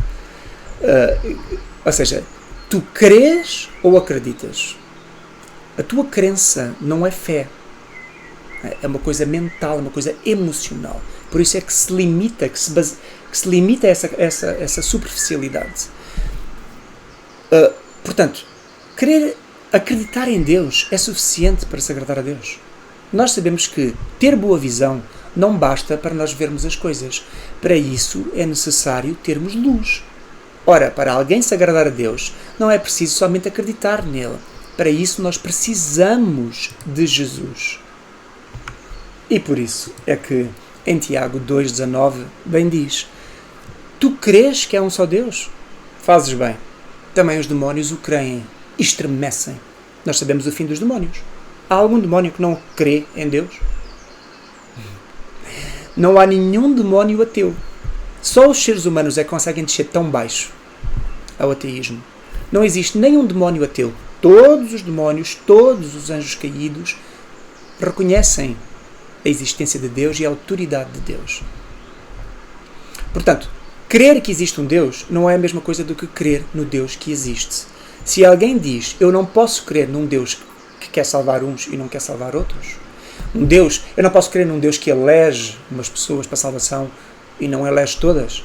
Ou seja, tu crês ou acreditas? A tua crença não é fé. É uma coisa mental, é uma coisa emocional. Por isso é que se limita, que se limita a essa superficialidade. Portanto, acreditar em Deus é suficiente para se agradar a Deus. Nós sabemos que ter boa visão não basta para nós vermos as coisas. Para isso é necessário termos luz. Ora, para alguém se agradar a Deus, não é preciso somente acreditar nele. Para isso nós precisamos de Jesus. E por isso é que em Tiago 2,19 bem diz: tu crês que é um só Deus? Fazes bem. Também os demónios o creem, estremecem. Nós sabemos o fim dos demónios. Há algum demónio que não crê em Deus? Não há nenhum demónio ateu. Só os seres humanos é que conseguem descer tão baixo ao ateísmo. Não existe nenhum demónio ateu. Todos os demónios, todos os anjos caídos reconhecem a existência de Deus e a autoridade de Deus. Portanto, crer que existe um Deus não é a mesma coisa do que crer no Deus que existe. Se alguém diz, eu não posso crer num Deus que quer salvar uns e não quer salvar outros, eu não posso crer num Deus que elege umas pessoas para a salvação e não elege todas,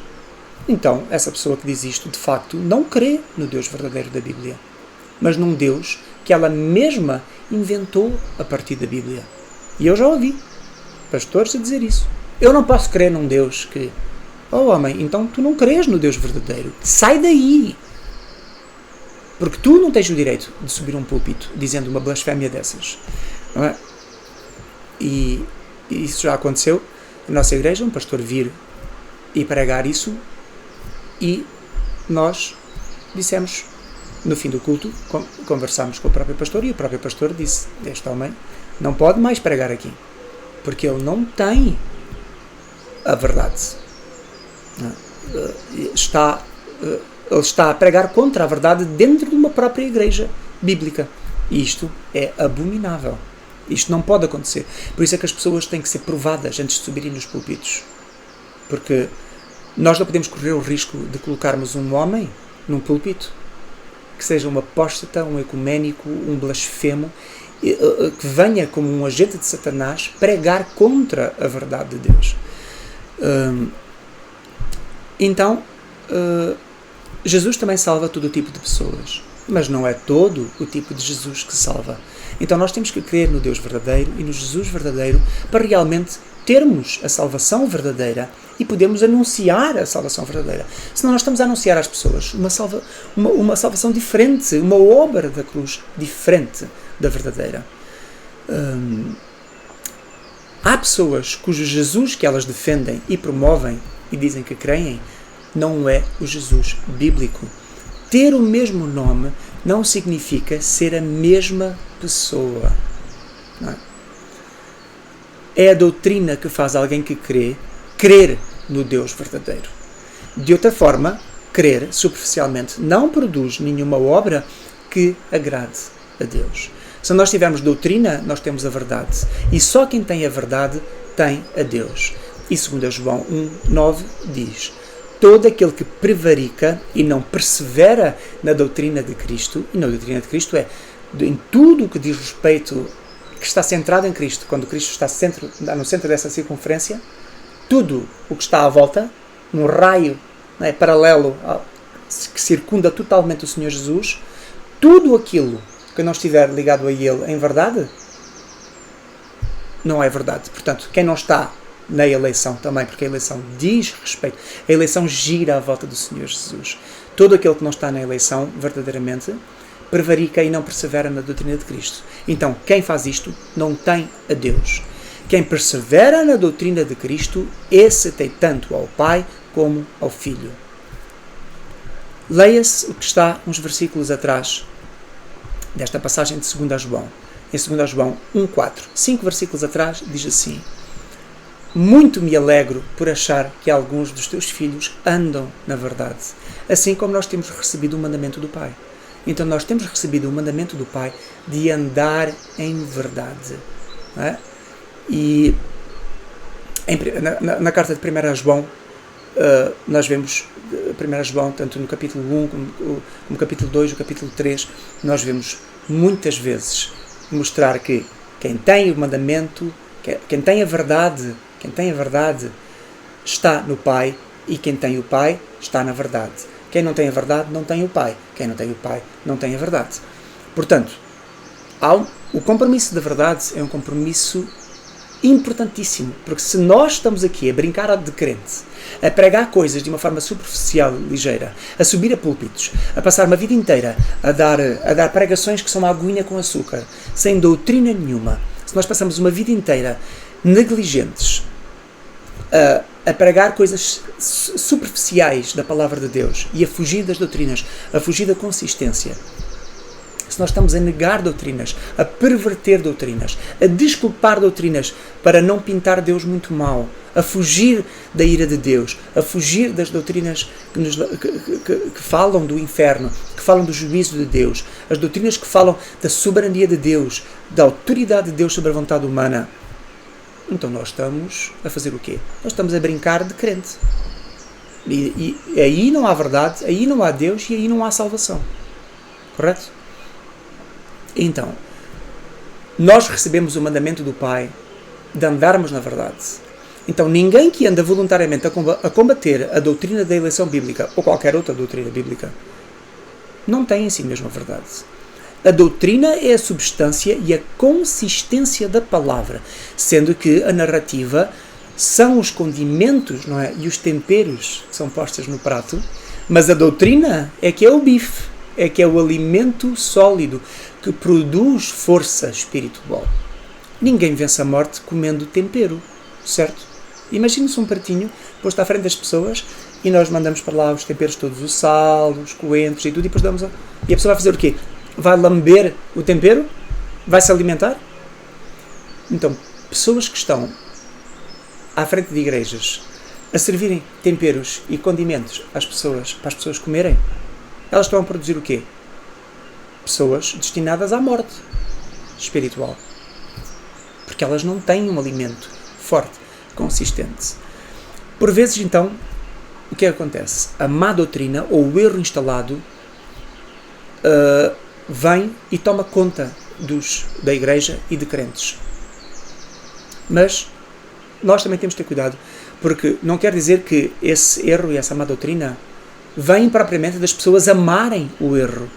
então essa pessoa que diz isto, de facto, não crê no Deus verdadeiro da Bíblia, mas num Deus que ela mesma inventou a partir da Bíblia. E eu já ouvi pastores a dizer isso. Eu não posso crer num Deus que... Oh homem, então tu não crês no Deus verdadeiro. Sai daí! Porque tu não tens o direito de subir um púlpito dizendo uma blasfémia dessas. Não é? E isso já aconteceu na nossa igreja, um pastor vir e pregar isso, e nós dissemos, no fim do culto, conversámos com o próprio pastor, e o próprio pastor disse, este homem não pode mais pregar aqui, porque ele não tem a verdade. Ele está a pregar contra a verdade dentro de uma própria igreja bíblica. E isto é abominável. Isto não pode acontecer. Por isso é que as pessoas têm que ser provadas antes de subirem nos púlpitos. Porque nós não podemos correr o risco de colocarmos um homem num púlpito que seja um apóstata, um ecuménico, um blasfemo, que venha como um agente de Satanás pregar contra a verdade de Deus. Então, Jesus também salva todo o tipo de pessoas, mas não é todo o tipo de Jesus que salva. Então nós temos que crer no Deus verdadeiro e no Jesus verdadeiro para realmente termos a salvação verdadeira e podemos anunciar a salvação verdadeira. Senão nós estamos a anunciar às pessoas uma salvação diferente, uma obra da cruz diferente da verdadeira. Há pessoas cujo Jesus que elas defendem e promovem e dizem que creem não é o Jesus bíblico. Ter o mesmo nome não significa ser a mesma pessoa. Não é? É a doutrina que faz alguém que crê crer no Deus verdadeiro. De outra forma, crer superficialmente não produz nenhuma obra que agrade a Deus. Se nós tivermos doutrina, nós temos a verdade. E só quem tem a verdade tem a Deus. E 2 João 1,9 diz: todo aquele que prevarica e não persevera na doutrina de Cristo, e na doutrina de Cristo é em tudo o que diz respeito, que está centrado em Cristo, quando Cristo está no centro dessa circunferência, tudo o que está à volta, num raio, não é, paralelo, que circunda totalmente o Senhor Jesus, tudo aquilo que não estiver ligado a Ele em verdade, não é verdade. Portanto, quem não está na eleição também, porque a eleição diz respeito, a eleição gira à volta do Senhor Jesus. Todo aquele que não está na eleição, verdadeiramente, prevarica e não persevera na doutrina de Cristo. Então, quem faz isto não tem a Deus. Quem persevera na doutrina de Cristo, esse tem tanto ao Pai como ao Filho. Leia-se o que está uns versículos atrás desta passagem de 2 João. Em 2 João 1,4. 5 versículos atrás diz assim: muito me alegro por achar que alguns dos teus filhos andam na verdade, assim como nós temos recebido o mandamento do Pai. Então nós temos recebido o mandamento do Pai de andar em verdade. Não é? E na carta de 1 João, nós vemos 1 João, tanto no capítulo 1 como no capítulo 2, no capítulo 3, nós vemos muitas vezes mostrar que quem tem o mandamento, quem tem a verdade está no Pai, e quem tem o Pai está na verdade. Quem não tem a verdade não tem o Pai. Quem não tem o Pai não tem a verdade. Portanto, o compromisso da verdade é um compromisso importantíssimo, porque se nós estamos aqui a brincar de crente, a pregar coisas de uma forma superficial, ligeira, a subir a púlpitos, a passar uma vida inteira a dar pregações que são uma aguinha com açúcar, sem doutrina nenhuma, se nós passamos uma vida inteira negligentes a pregar coisas superficiais da palavra de Deus e a fugir das doutrinas, a fugir da consistência, se nós estamos a negar doutrinas, a perverter doutrinas, a desculpar doutrinas para não pintar Deus muito mal, a fugir da ira de Deus, a fugir das doutrinas que falam do inferno, que falam do juízo de Deus, as doutrinas que falam da soberania de Deus, da autoridade de Deus sobre a vontade humana, então nós estamos a fazer o quê? Nós estamos a brincar de crente. E aí não há verdade, aí não há Deus e aí não há salvação. Correto? Então, nós recebemos o mandamento do Pai de andarmos na verdade. Então, ninguém que anda voluntariamente a combater a doutrina da eleição bíblica ou qualquer outra doutrina bíblica não tem em si mesmo a verdade. A doutrina é a substância e a consistência da palavra, sendo que a narrativa são os condimentos, não é? E os temperos que são postos no prato, mas a doutrina é que é o bife, é que é o alimento sólido que produz força espiritual. Ninguém vence a morte comendo tempero, certo? Imagine-se um pratinho posto à frente das pessoas e nós mandamos para lá os temperos todos, o sal, os coentros e tudo, e depois damos e a pessoa vai fazer o quê? Vai lamber o tempero? Vai se alimentar? Então, pessoas que estão à frente de igrejas a servirem temperos e condimentos às pessoas, para as pessoas comerem, elas estão a produzir o quê? Pessoas destinadas à morte espiritual. Porque elas não têm um alimento forte, consistente. Por vezes, então, o que acontece? A má doutrina, ou o erro instalado, vem e toma conta da igreja e de crentes. Mas nós também temos de ter cuidado, porque não quer dizer que esse erro e essa má doutrina vêm propriamente das pessoas amarem o erro,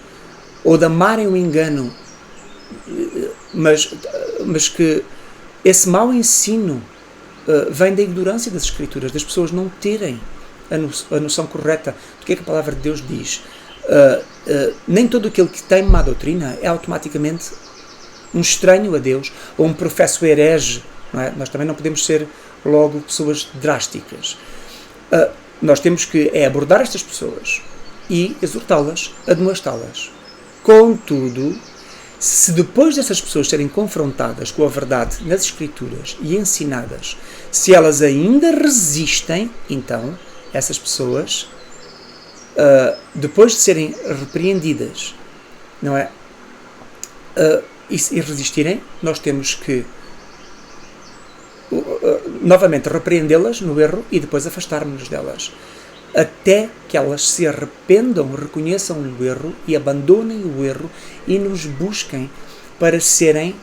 ou de amarem o engano, mas que esse mau ensino vem da ignorância das Escrituras, das pessoas não terem a noção correta do que é que a palavra de Deus diz. Nem todo aquele que tem má doutrina é automaticamente um estranho a Deus ou um professo herege, não é? Nós também não podemos ser logo pessoas drásticas. Nós temos que abordar estas pessoas e exortá-las, admoestá-las. Contudo, se depois dessas pessoas serem confrontadas com a verdade nas Escrituras e ensinadas, se elas ainda resistem, então essas pessoas, depois de serem repreendidas, não é? E resistirem, nós temos que novamente repreendê-las no erro e depois afastarmos-nos delas, até que elas se arrependam, reconheçam o erro e abandonem o erro e nos busquem para serem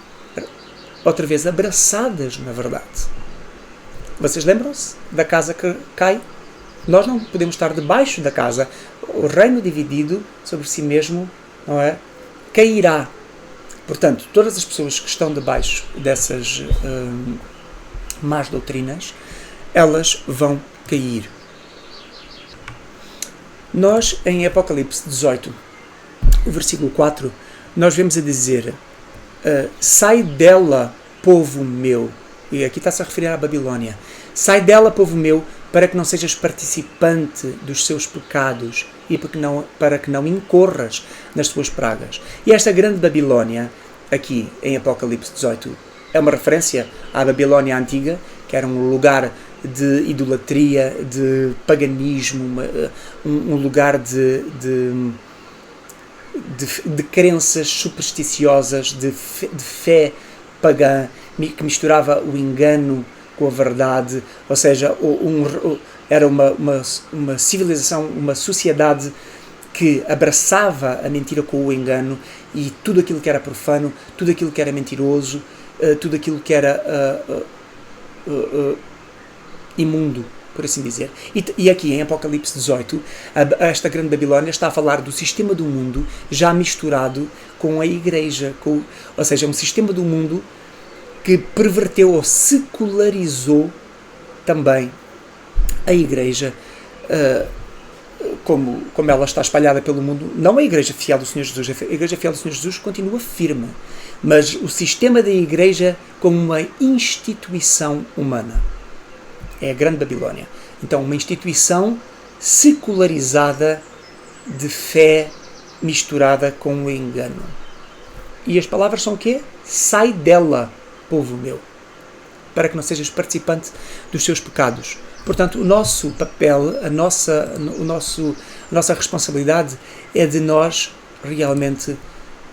outra vez abraçadas na verdade. Vocês lembram-se da casa que cai? Nós não podemos estar debaixo da casa. O reino dividido sobre si mesmo, não é? Cairá. Portanto, todas as pessoas que estão debaixo dessas más doutrinas, elas vão cair. Nós, em Apocalipse 18, o versículo 4, nós vemos a dizer: sai dela, povo meu. E aqui está-se a referir à Babilónia. Sai dela, povo meu, para que não sejas participante dos seus pecados e para que não incorras nas suas pragas. E esta grande Babilónia, aqui em Apocalipse 18, é uma referência à Babilónia antiga, que era um lugar de idolatria, de paganismo, um lugar de crenças supersticiosas, de fé pagã, que misturava o engano com a verdade, ou seja, era uma civilização, uma sociedade que abraçava a mentira com o engano, e tudo aquilo que era profano, tudo aquilo que era mentiroso, tudo aquilo que era imundo, por assim dizer. E aqui em Apocalipse 18, esta grande Babilónia está a falar do sistema do mundo já misturado com a igreja, ou seja, um sistema do mundo que perverteu ou secularizou também a igreja, como ela está espalhada pelo mundo. Não a igreja fiel do Senhor Jesus, a igreja fiel do Senhor Jesus continua firme, mas o sistema da igreja como uma instituição humana. É a grande Babilónia. Então, uma instituição secularizada de fé misturada com o engano. E as palavras são o quê? Sai dela, povo meu, para que não sejas participante dos seus pecados. Portanto, o nosso papel, a nossa responsabilidade é de nós realmente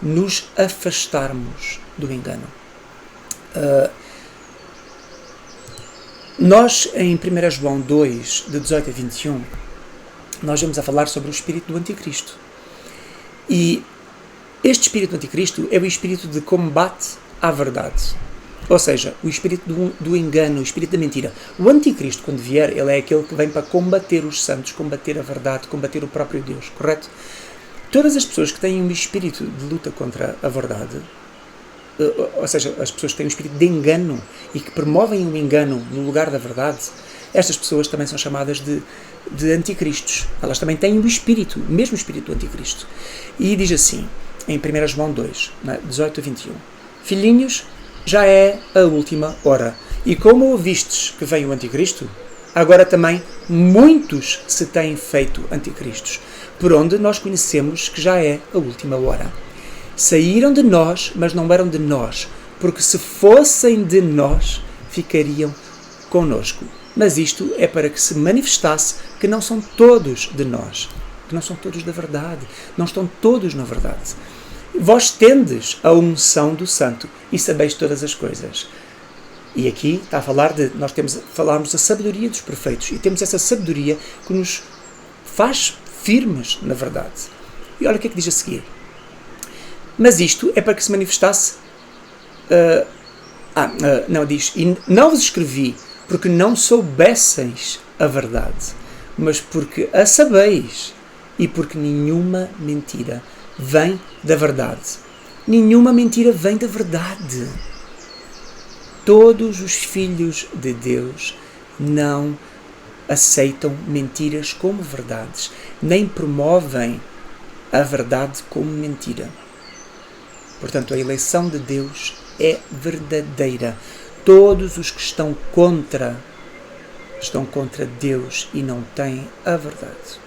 nos afastarmos do engano. Nós, em 1 João 2, de 18 a 21, nós vamos a falar sobre o espírito do anticristo. E Este espírito do anticristo é o espírito de combate à verdade. Ou seja, o espírito do engano, o espírito da mentira. O anticristo, quando vier, ele é aquele que vem para combater os santos, combater a verdade, combater o próprio Deus, correto? Todas as pessoas que têm um espírito de luta contra a verdade, ou seja, as pessoas que têm um espírito de engano e que promovem o engano no lugar da verdade, estas pessoas também são chamadas de anticristos. Elas também têm o mesmo espírito do anticristo. E diz assim, em 1 João 2, 18 a 21, filhinhos, já é a última hora. E como ouvistes que vem o anticristo, agora também muitos se têm feito anticristos, por onde nós conhecemos que já é a última hora. Saíram de nós, mas não eram de nós, porque se fossem de nós, ficariam conosco. Mas isto é para que se manifestasse que não são todos de nós, que não são todos da verdade, não estão todos na verdade. Vós tendes a unção do Santo e sabeis todas as coisas. E aqui está a falar falarmos da sabedoria dos perfeitos, e temos essa sabedoria que nos faz firmes na verdade. E olha o que é que diz a seguir. Mas isto é para que se manifestasse... diz, e não vos escrevi porque não soubesseis a verdade, mas porque a sabeis, e porque nenhuma mentira vem da verdade. Nenhuma mentira vem da verdade. Todos os filhos de Deus não aceitam mentiras como verdades, nem promovem a verdade como mentira. Portanto, a eleição de Deus é verdadeira. Todos os que estão contra Deus e não têm a verdade.